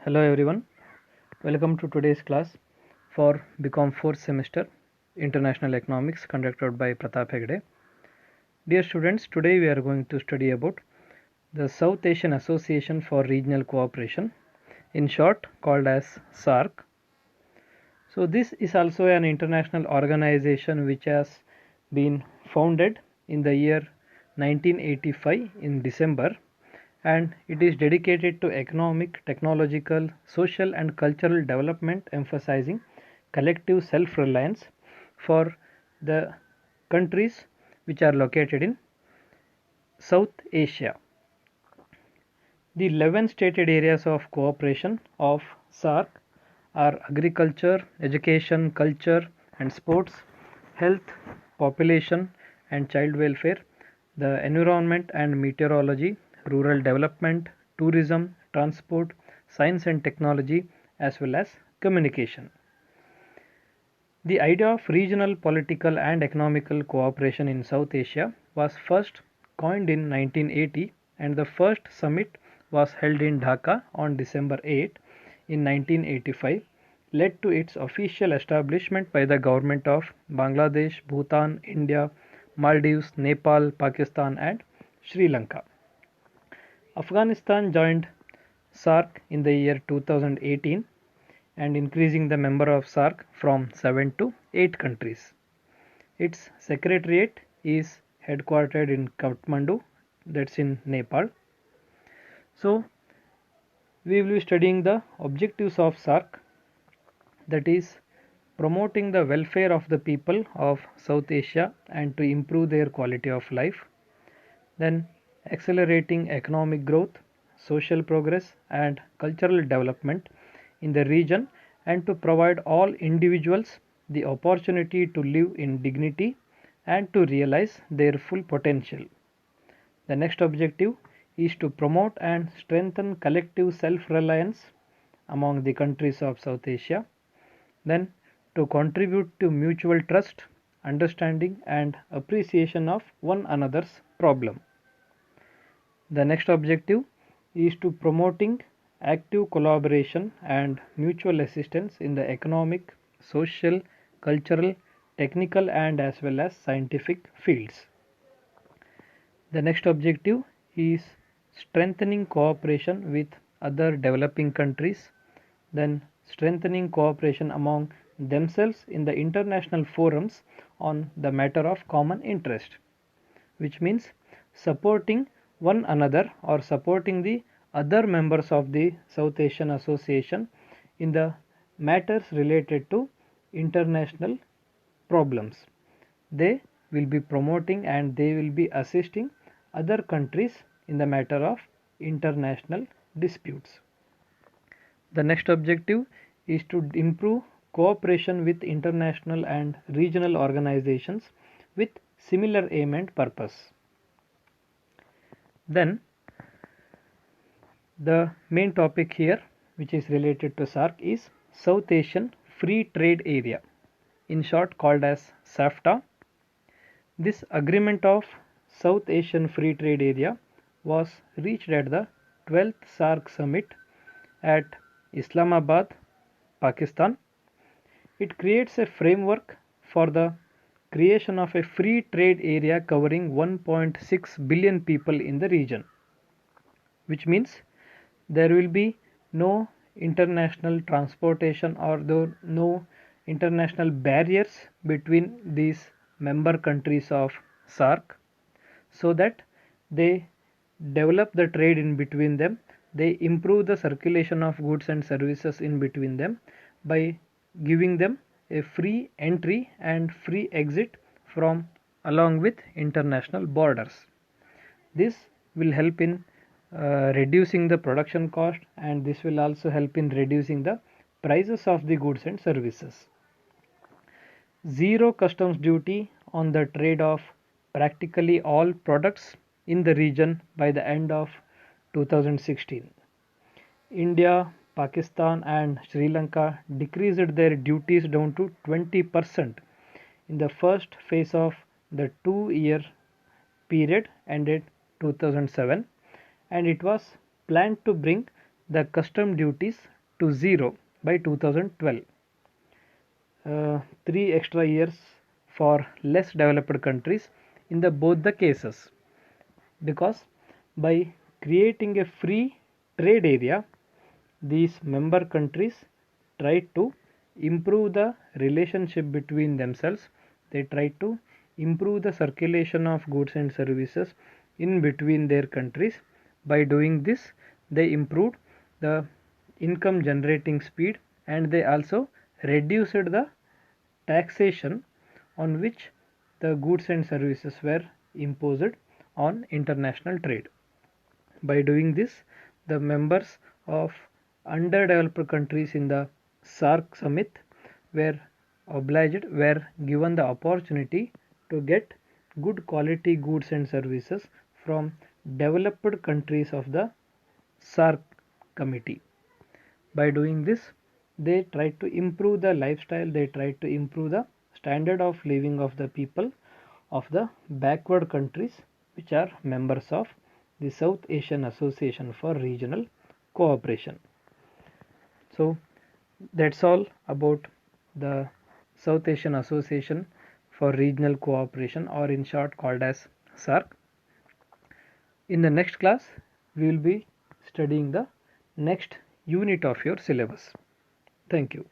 Hello everyone, welcome to today's class for BCom 4th semester International Economics conducted by Pratap Hegde. Dear students, today we are going to study about the South Asian Association for Regional Cooperation, in short called as SAARC. So this is also an international organization which has been founded in the year 1985 in December, and it is dedicated to economic, technological, social and cultural development, emphasizing collective self-reliance for the countries which are located in South Asia. The 11 stated areas of cooperation of SAARC are agriculture, education, culture and sports, health, population and child welfare, the environment and meteorology, rural development, tourism, transport, science and technology, as well as communication. The idea of regional political and economical cooperation in South Asia was first coined in 1980, and the first summit was held in Dhaka on December 8 in 1985, led to its official establishment by the government of Bangladesh, Bhutan, India, Maldives, Nepal, Pakistan and Sri Lanka. Afghanistan joined SAARC in the year 2018 and increasing the member of SAARC from 7 to 8 countries. Its secretariat is headquartered in Kathmandu, that's in Nepal. So we will be studying the objectives of SAARC, that is promoting the welfare of the people of South Asia and to improve their quality of life, then accelerating economic growth, social progress and cultural development in the region, and to provide all individuals the opportunity to live in dignity and to realize their full potential. The next objective is to promote and strengthen collective self-reliance among the countries of South Asia, then to contribute to mutual trust, understanding and appreciation of one another's problem. The next objective is to promoting active collaboration and mutual assistance in the economic, social, cultural, technical and as well as scientific fields. The next objective is strengthening cooperation with other developing countries, then strengthening cooperation among themselves in the international forums on the matter of common interest, which means supporting one another or supporting the other members of the South Asian Association in the matters related to international problems. They will be promoting and they will be assisting other countries in the matter of international disputes. The next objective is to improve cooperation with international and regional organizations with similar aim and purpose. Then the main topic here, which is related to SAARC, is South Asian Free Trade Area, in short called as SAFTA. This agreement of South Asian Free Trade Area was reached at the 12th SAARC summit at Islamabad, Pakistan. It creates a framework for the creation of a free trade area covering 1.6 billion people in the region, which means there will be no international transportation or no international barriers between these member countries of SAARC, so that they develop the trade in between them, they improve the circulation of goods and services in between them by giving them a free entry and free exit from along with international borders. This will help in reducing the production cost, and this will also help in reducing the prices of the goods and services. Zero customs duty on the trade of practically all products in the region by the end of 2016. India, Pakistan and Sri Lanka decreased their duties down to 20% in the first phase of the 2-year period ended 2007, and it was planned to bring the custom duties to 0 by 2012. 3 extra years for less developed countries in the both the cases, because by creating a free trade area, these member countries try to improve the relationship between themselves. They try to improve the circulation of goods and services in between their countries. By doing this, they improved the income generating speed, and they also reduced the taxation on which the goods and services were imposed on international trade. By doing this, the members of underdeveloped countries in the SAARC summit were given the opportunity to get good quality goods and services from developed countries of the SAARC committee. By doing this, they try to improve the lifestyle, they try to improve the standard of living of the people of the backward countries which are members of the South Asian Association for Regional Cooperation. So that's all about the South Asian Association for Regional Cooperation, or in short called as SAARC. In the next class, we will be studying the next unit of your syllabus. Thank you.